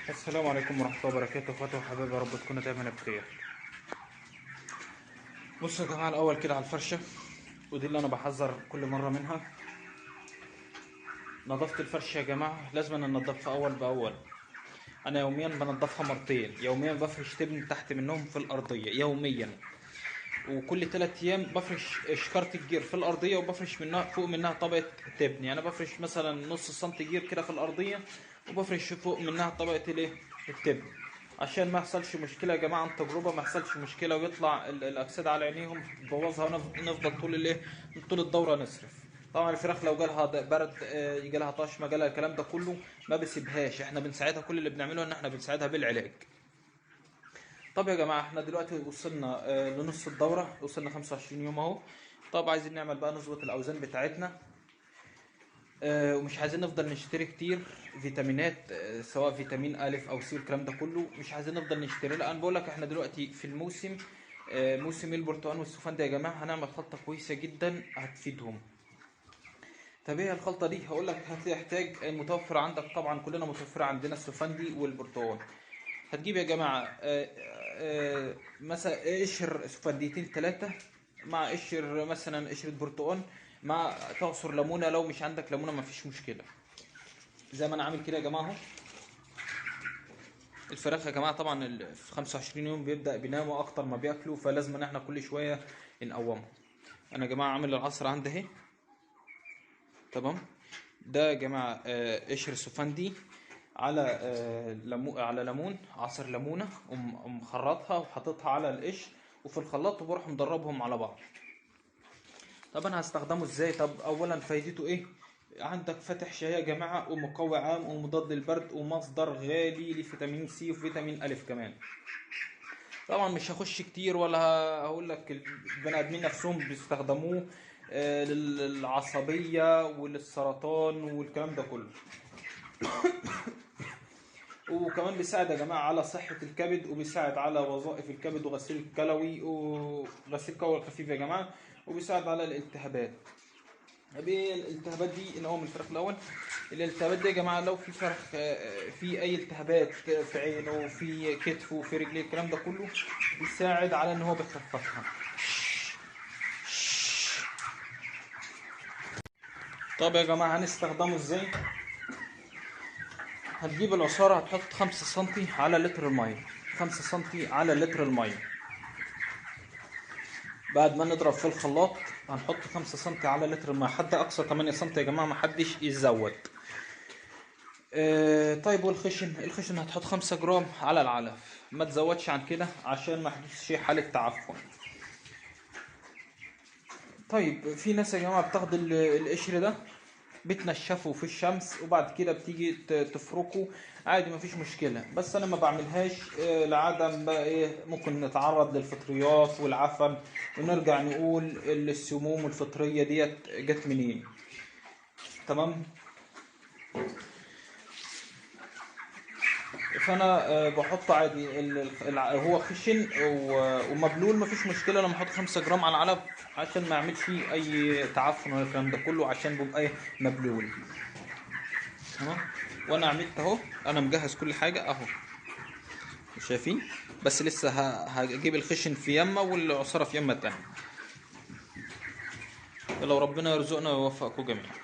السلام عليكم ورحمة الله وبركاته، اخواتي وحبايبي، يا رب تكونوا دايما بخير. بصوا يا جماعة، الأول كده على الفرشة، ودي اللي أنا بحذر كل مرة منها. نظافة الفرشة يا جماعة لازم ننضفها أول بأول. أنا يوميا بنضفها مرتين، يوميا بفرش تبن تحت منهم في الأرضية يوميا، وكل 3 أيام بفرش شكارة الجير في الأرضية، وبفرش منها فوق منها طبقة تبن. يعني بفرش مثلا نص سنتي جير كده في الأرضية، وبفرش فوق منها طبقة التبن، عشان ما يحصلش مشكلة يا جماعة. عن تجربة ما يحصلش مشكلة ويطلع الأكسدة على عينيهم تبوظها، ونفضل طول الدورة نصرف. طبعا الفراخ لو جالها برد، جالها طشمة، جالها الكلام ده كله، ما بسيبهاش. احنا بنساعدها، كل اللي بنعمله ان احنا بنساعدها بالعلاج. طب يا جماعة، احنا دلوقتي وصلنا لنص الدورة، وصلنا 25 يوم اهو. طب عايزين نعمل بقى نظبط الأوزان بتاعتنا، ومش عايزين نفضل نشتري كتير فيتامينات، سواء فيتامين ألف أو سي والكلام ده كله. مش عايزين نفضل نشتري. لا، أنا بقول لك احنا دلوقتي في الموسم، موسم البرتقال والسفندي يا جماعة. هنعمل خلطة كويسة جدا هتفيدهم. طب ايه الخلطة دي؟ هقول لك. هتحتاج المتوفر عندك، طبعا كلنا متوفر عندنا السفندي والبرتقال. هتجيب يا جماعة مثلا قشر سفنديتين 3، مع قشر مثلا قشرة برتقال، مع تعصر ليمونة. لو مش عندك ليمونة مفيش مشكلة، زي ما انا عامل كده يا جماعة اهو. الفراخ يا جماعة طبعا في 25 يوم بيبدأ بيناموا اكتر ما بياكلوا، فلازم ان احنا كل شوية نقومهم. انا يا جماعة عامل العصر عندي اهي، تمام. ده يا جماعة قشر سفندي، على على ليمون، عصر ليمونة، ومخرطها وحاططها على القشر وفي الخلاط، وبروح مدربهم على بعض. طب انا هستخدمه ازاي؟ طب اولا فايدته ايه؟ عندك فاتح شهية يا جماعة، ومقوي عام، ومضاد للبرد، ومصدر غالي لفيتامين سي وفيتامين ألف كمان. طبعا مش هخش كتير، ولا هقول لك. البني ادمين نفسهم بيستخدموه للعصبية وللسرطان والكلام ده كله. وكمان بيساعد يا جماعة على صحة الكبد، وبيساعد على وظائف الكبد وغسيل الكلوي، وغسيل الكلوي الخفيف يا جماعة، وبيساعد على الالتهابات. الالتهابات دي نقوم الفراخ الاول. الالتهابات دي يا جماعه، لو في فرخ في اي التهابات في عينه، في كتفه، في رجليه، الكلام ده كله بيساعد على ان هو بيخففها. طب يا جماعه هنستخدمه ازاي؟ هتجيب العصاره، هتحط 5 سم على لتر الميه، 5 سم على لتر الميه. بعد ما نضرب في الخلاط هنحط 5 سم على لتر الميه، حد اقصى 8 سم يا جماعه، ما حدش يزود. طيب، والخشن؟ الخشن هتحط 5 جرام على العلف، ما تزودش عن كده عشان ما يحدثش حالة تعفن. طيب، في ناس يا جماعة بتاخد القشر ده، بتنشفه في الشمس، وبعد كده بتيجي تفركه عادي، مفيش مشكلة. بس انا ما بعملهاش لعدم بقى ايه، ممكن نتعرض للفطريات والعفن، ونرجع نقول السموم الفطرية ديت جت منين. تمام. فانا بحط عادي هو خشن ومبلول، مفيش مشكله لما احط 5 جرام على العلف، عشان ما يعملش اي تعفن ولا الكلام ده كله، عشان بيبقى ايه، مبلول. تمام. وانا عملت اهو، انا مجهز كل حاجه اهو، شايفين؟ بس لسه هجيب الخشن في يمه والعصاره في يمه تانية. لو ربنا يرزقنا ويوفقكم جميعا.